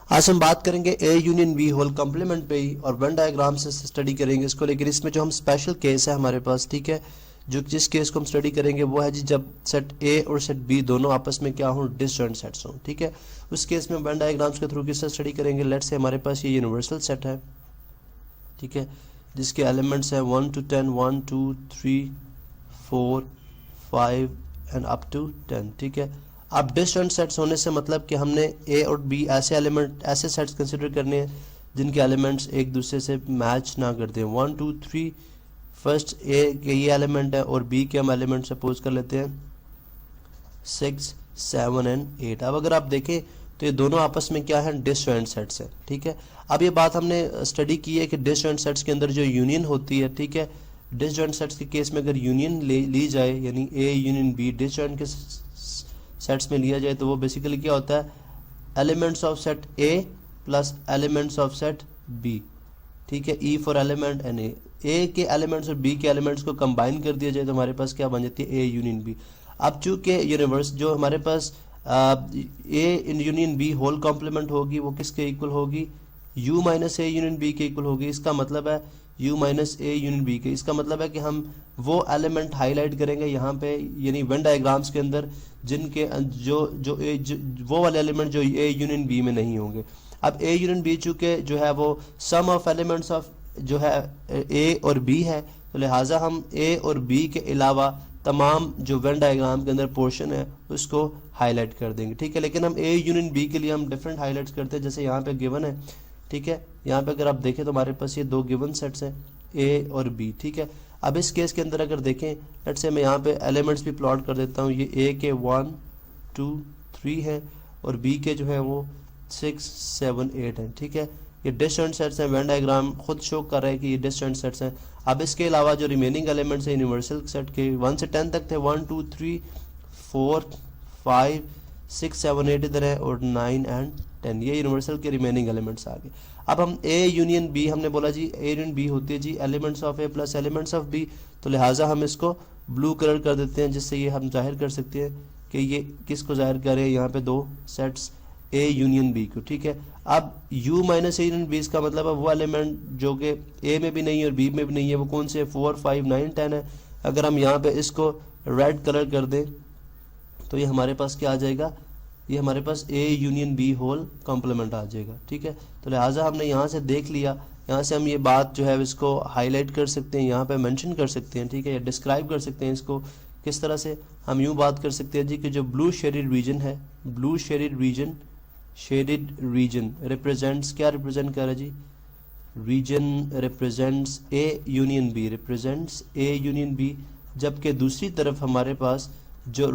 आज हम बात करेंगे A union B whole complement पे ही और वेन डायग्राम से स्टडी करेंगे इसको। लेकिन इसमें जो हम स्पेशल केस है हमारे पास, ठीक है, जो जिस केस को हम स्टडी करेंगे वो है जी जब सेट ए और सेट बी दोनों आपस में क्या हो, डिसजॉइंट सेट्स हों, ठीक है। उस केस में वेन डायग्राम्स के थ्रू किससे स्टडी करेंगे। लेट्स से हमारे पास ये यूनिवर्सल सेट है, ठीक है, जिसके एलिमेंट्स हैं 1 to 10, 1 2 3 4 5 एंड अप टू 10, ठीक है। अब डिस्टेंट सेट्स होने से मतलब कि हमने ए और बी ऐसे एलिमेंट, ऐसे सेट्स कंसिडर करने हैं जिनके एलिमेंट्स एक दूसरे से मैच ना करते हैं। 1 2 3 फर्स्ट ए के ये एलिमेंट है और बी के हम एलिमेंट सपोज कर लेते हैं 6 7 एंड 8। अब अगर आप देखें तो ये दोनों आपस में क्या है, डिसजॉइंट सेट्स हैं, ठीक है। अब ये बात हमने स्टडी की है कि डिसजॉइंट सेट्स के अंदर जो यूनियन होती है, ठीक है, डिसजॉइंट सेट्स के केस में अगर यूनियन ली जाए यानी ए यूनियन बी डिसजॉइंट के सेट्स में लिया जाए तो वो बेसिकली क्या होता है, elements of set A plus elements of set B, ठीक है, E for element and A के एलिमेंट्स और बी के एलिमेंट्स को कंबाइन कर दिया जाए तो हमारे पास क्या बन जाती है, ए यूनियन बी। अब चूंकि यूनिवर्स जो हमारे पास A in union B whole complement होगी वो किसके इक्वल होगी, u minus A union B के इक्वल होगी। इसका मतलब है u minus A union B के, इसका मतलब है कि हम वो एलिमेंट हाईलाइट करेंगे यहाँ पे यानी वेन डायग्राम्स के अंदर जिनके वो वाले एलिमेंट जो ए यूनियन बी में नहीं होंगे। अब ए यूनियन बी चूंकि जो है वो सम ऑफ एलिमेंट्स ऑफ जो है ए और बी है, तो लिहाजा हम ए और बी के अलावा तमाम जो वेन डायग्राम के अंदर पोर्शन है उसको हाईलाइट कर देंगे, ठीक है। लेकिन हम ए यूनियन बी के लिए हम डिफरेंट हाईलाइट्स करते हैं, जैसे यहाँ पे गिवन है, ठीक है, यहाँ पे अगर आप देखें तो हमारे पास ये दो गिवन सेट्स हैं ए और बी, ठीक है। अब इस केस के अंदर अगर देखें, लेट्स से मैं यहाँ पे एलिमेंट्स भी प्लॉट कर देता हूँ, ये ए के 1 2 3 है और बी के जो है वो 6 7 8 हैं, ठीक है। ये डिस्टेंट सेट्स हैं, वेन डायग्राम खुद शो कर रहा है कि ये डिस्टेंट सेट्स हैं। अब इसके अलावा जो रिमेनिंग एलिमेंट्स हैं यूनिवर्सल सेट के 1 से 10 तक थे, 1 2 3 4 5 6 7 8 इधर है और 9 एंड 10, ये यूनिवर्सल के रिमेनिंग एलिमेंट्स आ गए। अब हम ए यूनियन बी, हमने बोला जी ए यूनियन बी होती है जी elements of A plus elements of B, तो लिहाजा हम इसको ब्लू कलर कर देते हैं जिससे ये हम जाहिर कर सकते हैं कि ये किसको जाहिर कर रहे हैं, यहाँ पे दो सेट्स ए यूनियन बी को, ठीक है। अब u minus A union B इसका मतलब है वो एलिमेंट जो कि ए में भी नहीं है और बी में भी नहीं है, वो कौन से 4 5 9 10 है। अगर हम यहाँ पे इसको रेड कलर कर दें तो ये हमारे पास क्या आ जाएगा, ये हमारे पास A union B whole complement आ जाएगा, ठीक है। तो लिहाजा हमने यहाँ से देख लिया, यहाँ से हम ये बात जो है इसको हाईलाइट कर सकते हैं, यहाँ पे मेंशन कर सकते हैं, ठीक है, या डिस्क्राइब कर सकते हैं इसको किस तरह से। हम यूँ बात कर सकते हैं जी कि जो ब्लू शेडेड रीजन है, ब्लू शेडेड रीजन रिप्रेजेंट्स, क्या रिप्रेजेंट कर रहा है जी, region represents A union B, represents A union B. जबकि दूसरी तरफ हमारे पास जो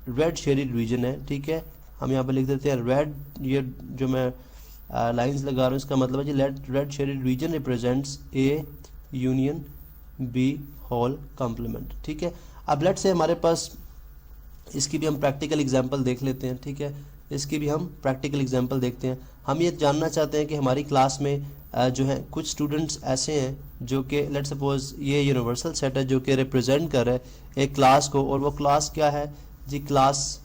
रेड शेडेड रीजन है, ठीक है, हम यहाँ पे लिख देते हैं रेड, ये जो मैं लाइंस लगा रहा हूँ इसका मतलब है जी red shaded region represents A union B whole complement, ठीक है। अब लेट्स से हमारे पास इसकी भी हम प्रैक्टिकल एग्जांपल देख लेते हैं, ठीक है, इसकी भी हम प्रैक्टिकल एग्जांपल देखते हैं। हम ये जानना चाहते हैं कि हमारी क्लास में जो है कुछ स्टूडेंट्स ऐसे हैं जो कि लेट्स सपोज ये यूनिवर्सल सेट है जो कि रिप्रेजेंट कर रहा है एक क्लास को, और वो क्लास क्या है जी, क्लास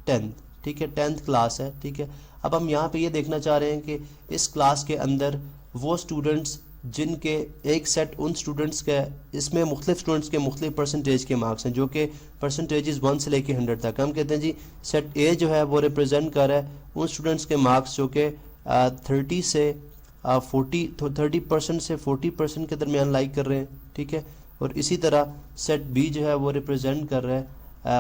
10, ठीक है, 10th क्लास है, ठीक है। अब हम यहाँ पे ये देखना चाह रहे हैं कि इस क्लास के अंदर वो स्टूडेंट्स जिनके एक सेट उन स्टूडेंट्स के, इसमें मुख्तलिफ स्टूडेंट्स के मुख्तलिफ परसेंटेज के मार्क्स हैं जो कि परसेंटेजेस 1 से लेके 100 तक। हम कहते हैं जी सेट ए जो है वो रिप्रेजेंट कर रहा है उन स्टूडेंट्स के मार्क्स जो कि 30 से 30% से 40% के दरमियान लाइक कर रहे हैं, ठीक है। और इसी तरह सेट बी जो है वो रिप्रेजेंट कर रहा है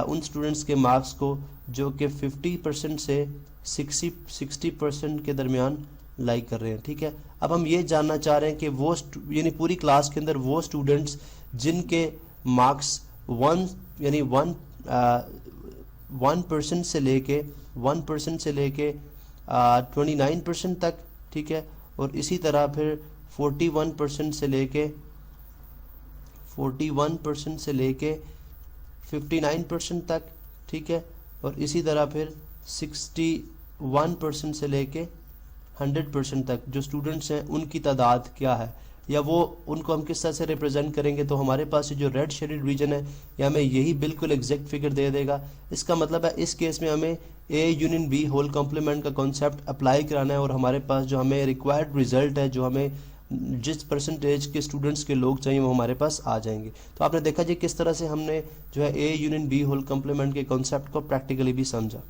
उन स्टूडेंट्स के मार्क्स को जो कि 50% से 60% के दरमियान लाइक कर रहे हैं, ठीक है। अब हम ये जानना चाह रहे हैं कि वो यानी पूरी क्लास के अंदर वो स्टूडेंट्स जिनके मार्क्स 1% से लेके 29% तक, ठीक है, और इसी तरह फिर 41% से लेके 59% तक, ठीक है, और इसी तरह फिर 61% से लेके 100% तक जो स्टूडेंट्स हैं उनकी तादाद क्या है, या वो उनको हम किस तरह से रिप्रेजेंट करेंगे, तो हमारे पास जो रेड शेडेड रीजन है ये हमें यही बिल्कुल एग्जैक्ट फिगर दे देगा। इसका मतलब है इस केस में हमें A union B whole complement का कॉन्सेप्ट अप्लाई कराना है और हमारे पास जो हमें रिक्वायर्ड रिजल्ट है, जो हमें जिस परसेंटेज के स्टूडेंट्स के लोग चाहिए वो हमारे पास आ जाएंगे। तो आपने देखा जी किस तरह से हमने जो है A union B whole complement के कॉन्सेप्ट को प्रैक्टिकली भी समझा।